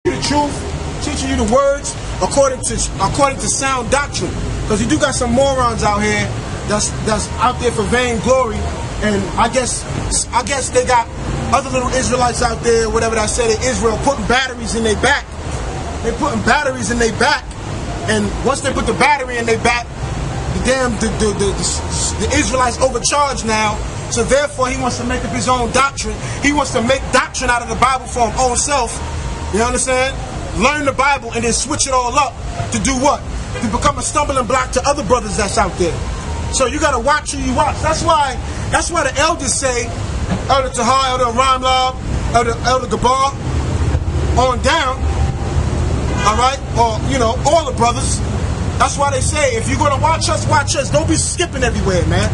you the truth, teaching you the words according to sound doctrine. Because you do got some morons out here that's out there for vain glory, and I guess they got other little Israelites out there, whatever that said in Israel, putting batteries in their back. They putting batteries in their back, and once they put the battery in their back, the Israelites overcharged now. So therefore, he wants to make up his own doctrine. He wants to make doctrine out of the Bible for his own self. You understand? Learn the Bible and then switch it all up to do what? To become a stumbling block to other brothers that's out there. So you got to watch who you watch. That's why the elders say, Elder Tahar, Elder Ramlab, Elder Gabar, on down, all right? Or, you know, all the brothers. That's why they say, if you're going to watch us. Don't be skipping everywhere, man.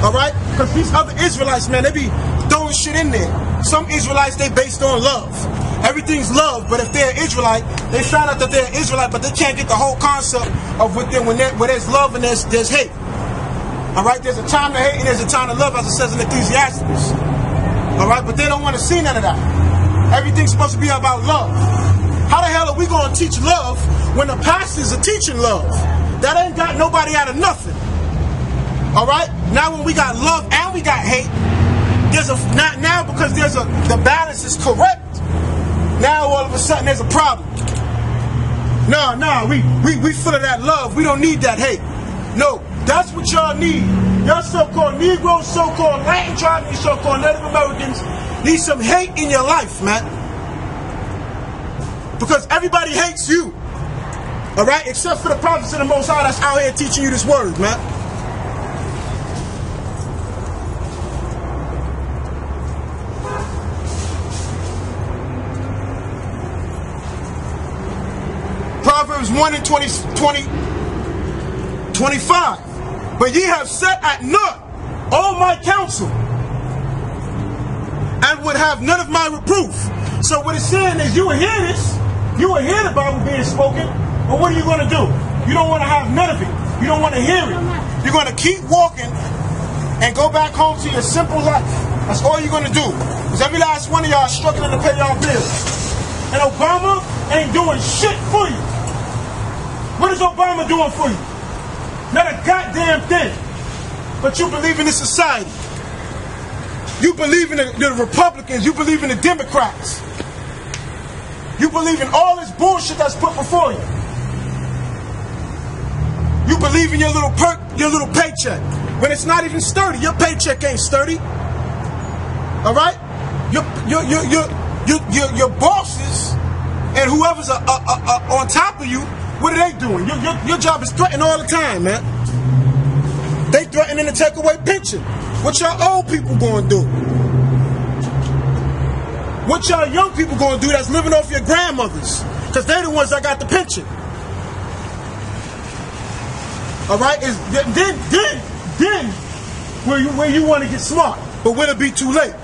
All right? Because these other Israelites, man, they be throwing shit in there. Some Israelites, they based on love. Everything's love, but if they're Israelite, they found out that they're Israelite, but they can't get the whole concept of where there's love and there's hate. All right? There's a time to hate and there's a time to love, as it says in Ecclesiastes. All right? But they don't want to see none of that. Everything's supposed to be about love. How the hell are we going to teach love when the pastors are teaching love? That ain't got nobody out of nothing. All right? Now when we got love and we got hate, now because the balance is correct, now all of a sudden there's a problem. No, we full of that love. We don't need that hate. No, that's what y'all need. Y'all so-called Negroes, so-called Latin tribes, these so-called Native Americans need some hate in your life, man. Because everybody hates you. All right? Except for the prophets of the Most High that's out here teaching you this word, man. Proverbs 1 and 25. But ye have set at naught all my counsel, and would have none of my reproof. So what it's saying is, you will hear this, you will hear the Bible being spoken, but what are you going to do? You don't want to have none of it. You don't want to hear it. You're going to keep walking and go back home to your simple life. That's all you're going to do. Because every last one of y'all is struggling to pay y'all bills. And Obama ain't doing shit for you. What is Obama doing for you? Not a goddamn thing. But you believe in this society. You believe in the Republicans. You believe in the Democrats. You believe in all this bullshit that's put before you. You believe in your little paycheck. When it's not even sturdy. Your paycheck ain't sturdy. All right? Your bosses and whoever's on top of you, what are they doing? Your job is threatening all the time, man. They threatening to take away pension. What y'all old people going to do? What y'all young people going to do that's living off your grandmothers? Because they're the ones that got the pension. All right? Then where you want to get smart. But will it be too late?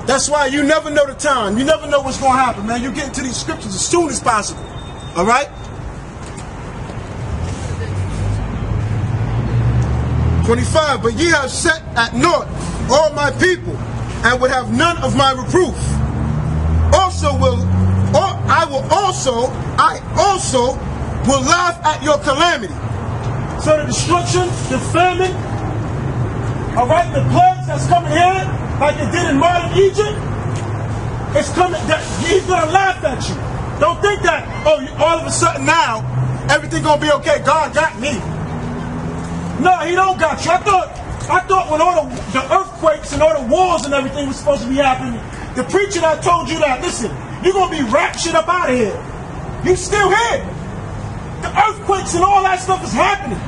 That's why you never know the time. You never know what's going to happen, man. You get into these scriptures as soon as possible. All right? 25. But ye have set at naught all my people, and would have none of my reproof. I also will laugh at your calamity. So the destruction, the famine, all right, the plagues that's coming here, like it did in modern Egypt, it's coming. He's gonna laugh at you. Don't think that, oh, all of a sudden now everything gonna be okay. God got me. No, he don't got you. I thought when all the earthquakes and all the wars and everything was supposed to be happening, the preacher that told you that, listen, you're going to be raptured up out of here. You still here. The earthquakes and all that stuff is happening.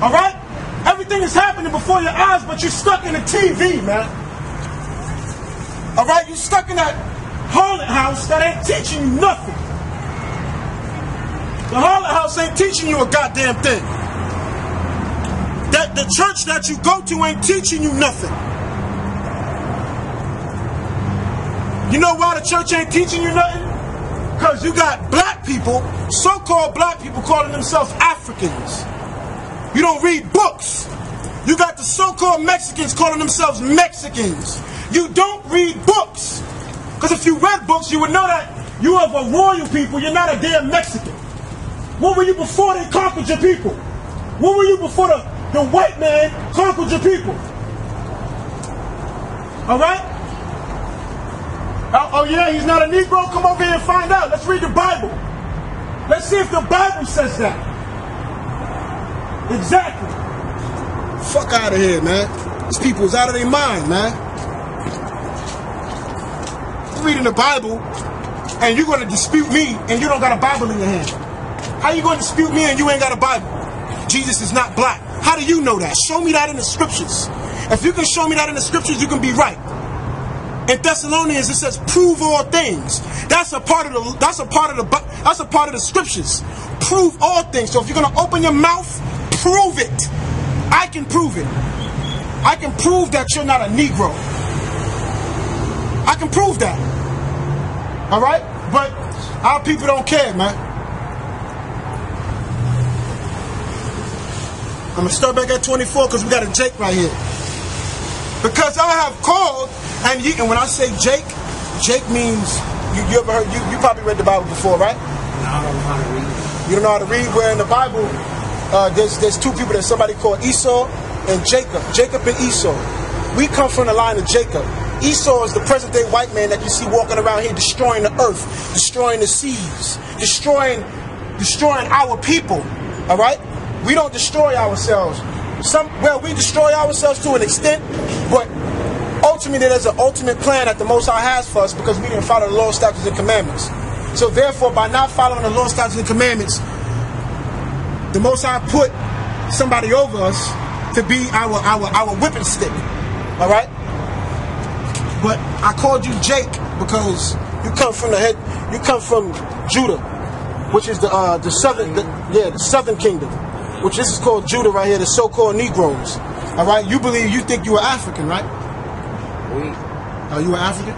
All right? Everything is happening before your eyes, but you're stuck in the TV, man. All right? You're stuck in that haunted house that ain't teaching you nothing. The haunted house ain't teaching you a goddamn thing. That the church that you go to ain't teaching you nothing. You know why the church ain't teaching you nothing? Because you got black people, so-called black people calling themselves Africans. You don't read books. You got the so-called Mexicans calling themselves Mexicans. You don't read books. Because if you read books, you would know that you are a royal people. You're not a damn Mexican. What were you before they conquered your people? What were you before the white man conquered your people? All right? Oh yeah, he's not a Negro? Come over here and find out. Let's read the Bible. Let's see if the Bible says that. Exactly. Fuck out of here, man. These people is out of their mind, man. You're reading the Bible and you're going to dispute me and you don't got a Bible in your hand. How you going to dispute me and you ain't got a Bible? Jesus is not black. How do you know that? Show me that in the scriptures. If you can show me that in the scriptures, you can be right. In Thessalonians, it says, "Prove all things." That's a part of the scriptures. Prove all things. So if you're gonna open your mouth, prove it. I can prove it. I can prove that you're not a Negro. I can prove that. All right, but our people don't care, man. I'm gonna start back at 24 because we got a Jake right here. Because I have called. And when I say Jake, Jake means, you ever heard, you probably read the Bible before, right? No, I don't know how to read. You don't know how to read? Where in the Bible, there's two people. There's somebody called Esau and Jacob. Jacob and Esau. We come from the line of Jacob. Esau is the present day white man that you see walking around here destroying the earth, destroying the seas, destroying our people, all right? We don't destroy ourselves. We destroy ourselves to an extent, but ultimately, there's an ultimate plan that the Most High has for us because we didn't follow the law, statutes, and commandments. So therefore, by not following the law, statutes, and commandments, the Most High put somebody over us to be our whipping stick. All right? But I called you Jake because you come from Judah, which is the southern kingdom, which this is called Judah right here, the so-called Negroes. All right? You think you are African, right? Are you an African?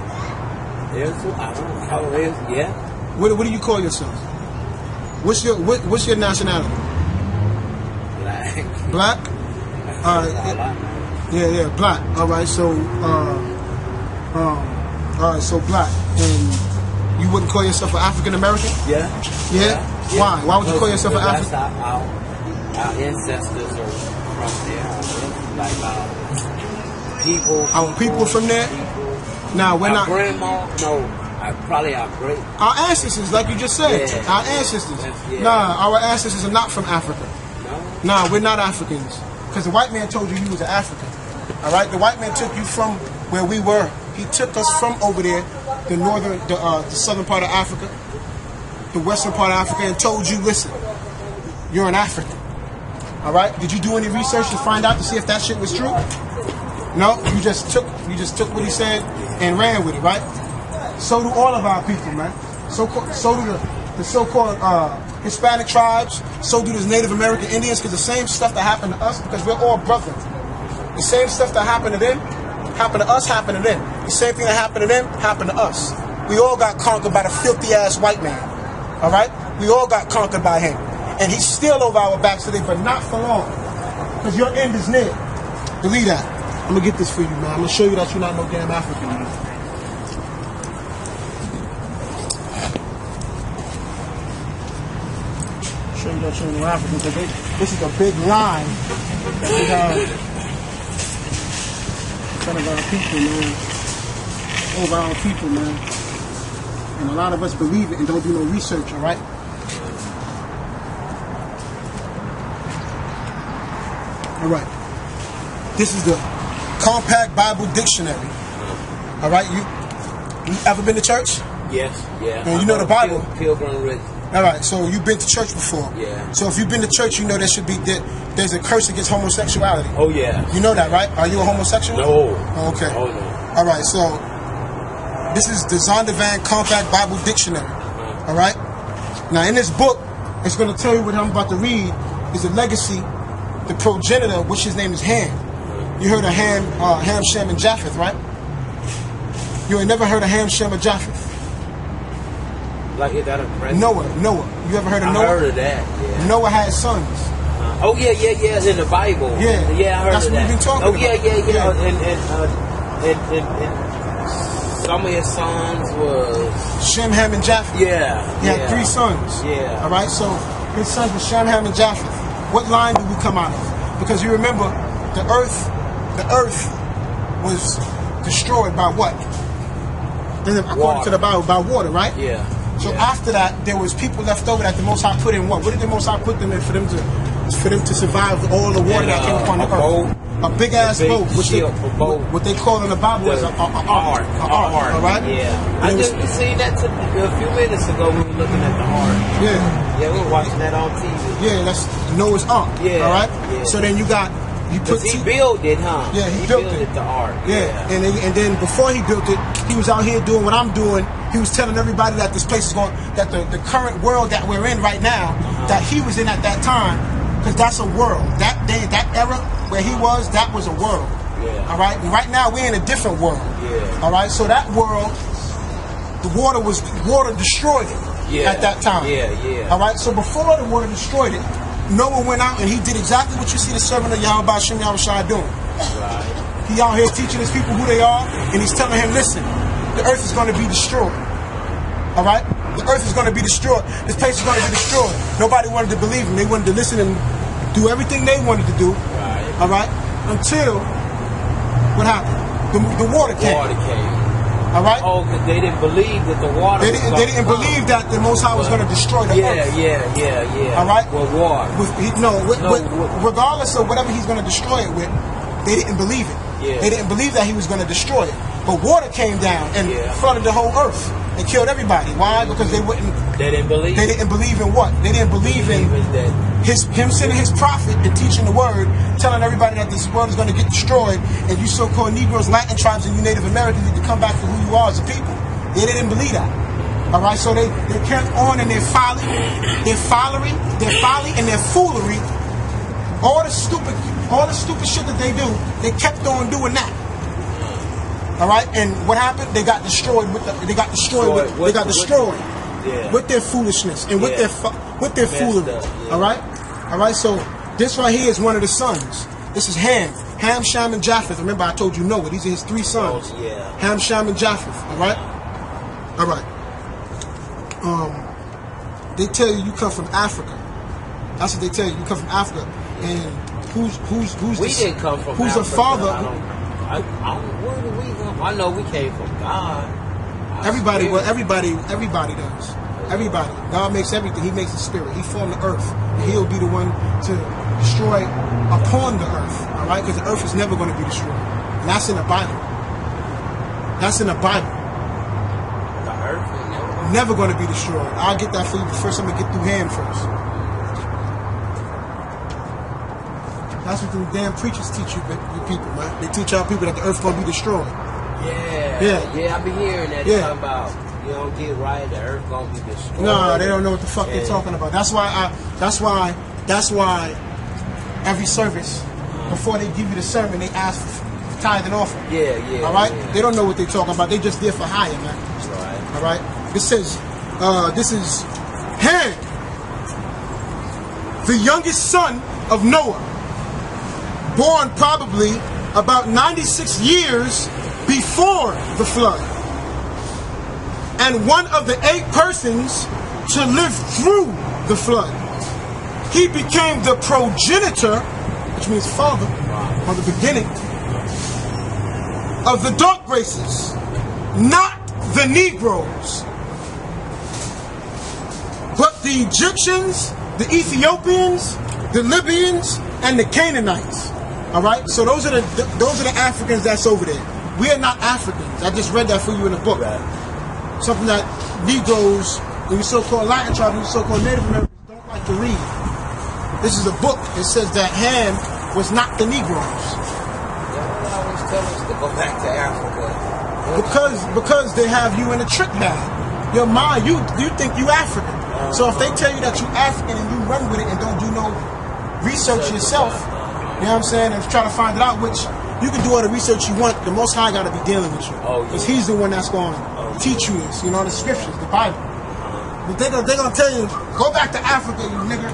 Yeah. What do you call yourself? What's your nationality? Black. Black? Yeah, black. All right, so black. And you wouldn't call yourself an African American? Yeah. Yeah. Why? Why would you call yourself an African? Our ancestors are from there. People. Our people from there? Nah, we're not. Grandma? No. Probably our great. Our ancestors, like you just said. Yeah. Our ancestors. Yeah. Nah, our ancestors are not from Africa. No? Nah, we're not Africans. Because the white man told you was an African. All right? The white man took you from where we were. He took us from over there, the southern part of Africa, the western part of Africa, and told you, listen, you're an African. All right? Did you do any research to find out to see if that shit was true? No, you just took what he said and ran with it, right? So do all of our people, man. So do the so-called Hispanic tribes. So do the Native American Indians, because the same stuff that happened to us, because we're all brethren. The same stuff that happened to them, happened to us, happened to them. The same thing that happened to them, happened to us. We all got conquered by the filthy-ass white man. All right? We all got conquered by him. And he's still over our backs today, but not for long. Because your end is near. Believe that. I'm going to get this for you, man. I'm going to show you that you're not no damn African, man. Show you that you're no African, because this is a big line that we have in front of our people, man. Over our people, man. And a lot of us believe it and don't do no research, all right? All right. This is the Compact Bible Dictionary. All right. You ever been to church? Yes. Yeah. And you know the Bible. Pilgrim Rich. All right. So you've been to church before. Yeah. So if you've been to church, you know there's a curse against homosexuality. Oh yeah. You know that, right? Are you a homosexual? No. Oh, okay. Oh no. All right. So this is the Zondervan Compact Bible Dictionary. All right. Now in this book, it's going to tell you what I'm about to read is the legacy. The progenitor, which his name is Ham. You heard of Ham, Shem, and Japheth, right? You ain't never heard of Ham, Shem, or Japheth? Like, is that a president? Noah. You ever heard of Noah? I heard of that, yeah. Noah had sons. Oh, yeah, it's in the Bible. Yeah. Yeah, I heard That's of what that. we've been talking about. Yeah. some of his sons was Shem, Ham, and Japheth. yeah. He had 3 sons. Yeah. All right. So his sons were Shem, Ham, and Japheth. What line do we come out of? Because you remember, the earth was destroyed by what? According to the Bible, by water, right? Yeah. So after that, there was people left over that the Most High put in what? What did the Most High put them in for them to survive all the water that came upon the earth? A big ass boat, what they call in the Bible is an ark. All right? Yeah. I just seen that a few minutes ago. We were looking at the ark. Yeah. Yeah, we were watching that on TV. Yeah, that's Noah's ark. Yeah. All right. Yeah. So then you put he built it, huh? Yeah, he built it. The ark. Yeah. And then before he built it, he was out here doing what I'm doing. He was telling everybody that this place is going, that the current world that we're in right now, that he was in at that time, because that's a world. That day, that era where he was, that was a world. Yeah. All right. And right now we're in a different world. Yeah. All right. So that world, the water destroyed it at that time. Yeah, yeah. All right. So before the water destroyed it, Noah went out and he did exactly what you see the servant of Yahweh Shem Yahushua doing. Right. He out here teaching his people who they are, and he's telling him, listen, the earth is going to be destroyed. All right? The earth is going to be destroyed. This place is going to be destroyed. Nobody wanted to believe him. They wanted to listen and do everything they wanted to do. Right. All right? Until, what happened? The water came. Water came. All right? Oh, because they didn't believe that the water They didn't believe that the Most High was going to destroy the earth. Yeah. All right? With water. Regardless of whatever he's going to destroy it with, they didn't believe it. Yeah. They didn't believe that he was going to destroy it. But water came down and flooded the whole earth and killed everybody. Why? Because they didn't believe. They didn't believe in what? They didn't believe in him sending his prophet and teaching the word, telling everybody that this world is going to get destroyed, and you so-called Negroes, Latin tribes, and you Native Americans need to come back to who you are as a people. They didn't believe that. All right, so they kept on in their folly, and their foolery. All the stupid shit that they do, they kept on doing that. All right, and what happened? They got destroyed with their foolishness and with their foolery. All right. So this right here is one of the sons. This is Ham, Shem, and Japheth. Remember, I told you Noah. These are his 3 sons. Ham, Shem, and Japheth. All right. They tell you come from Africa. That's what they tell you. You come from Africa, and who's didn't come from who's Africa. the father? Where do we come? I know we came from God. Everybody does. Everybody. God makes everything. He makes the spirit. He formed the earth. And he'll be the one to destroy upon the earth. All right? Because the earth is never going to be destroyed. And that's in the Bible. The earth is never going to be destroyed. I'll get that for you, but first I'm going to get through Ham first. That's what the damn preachers teach you people, man. They teach our people that the earth going to be destroyed. Yeah, I be hearing that. They talk about, you don't get right, the earth gonna be destroyed. No, they don't know what the fuck they're talking about. That's why every service, before they give you the sermon, they ask for tithe and offering. Yeah. All right? They don't know what they're talking about. They just there for hire, man. That's right. All right? This is Ham, the youngest son of Noah, born probably about 96 years before the flood, and one of the 8 persons to live through the flood. He became the progenitor, which means father, or the beginning, of the dark races, not the Negroes, but the Egyptians, the Ethiopians, the Libyans, and the Canaanites. All right, so those are the Africans that's over there. We are not Africans. I just read that for you in a book. Something that Negroes, and you so-called Latin tribes, and you so-called Native Americans don't like to read. This is a book. It says that Ham was not the Negroes. They always tell us to go back to Africa. Because they have you in a trick bag. Your mind, you think you African. So if they tell you that you African and you run with it and don't do no research yourself, you know what I'm saying, and try to find it out, which you can do all the research you want. The Most High got to be dealing with you, because He's the one that's going to teach you this. You know, the scriptures, the Bible. But they're gonna tell you, go back to Africa, you nigger,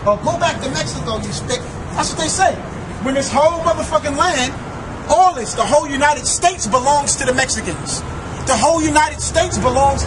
or go back to Mexico, you stick. That's what they say. When this whole motherfucking land All this, the whole United States belongs to the Mexicans. The whole United States belongs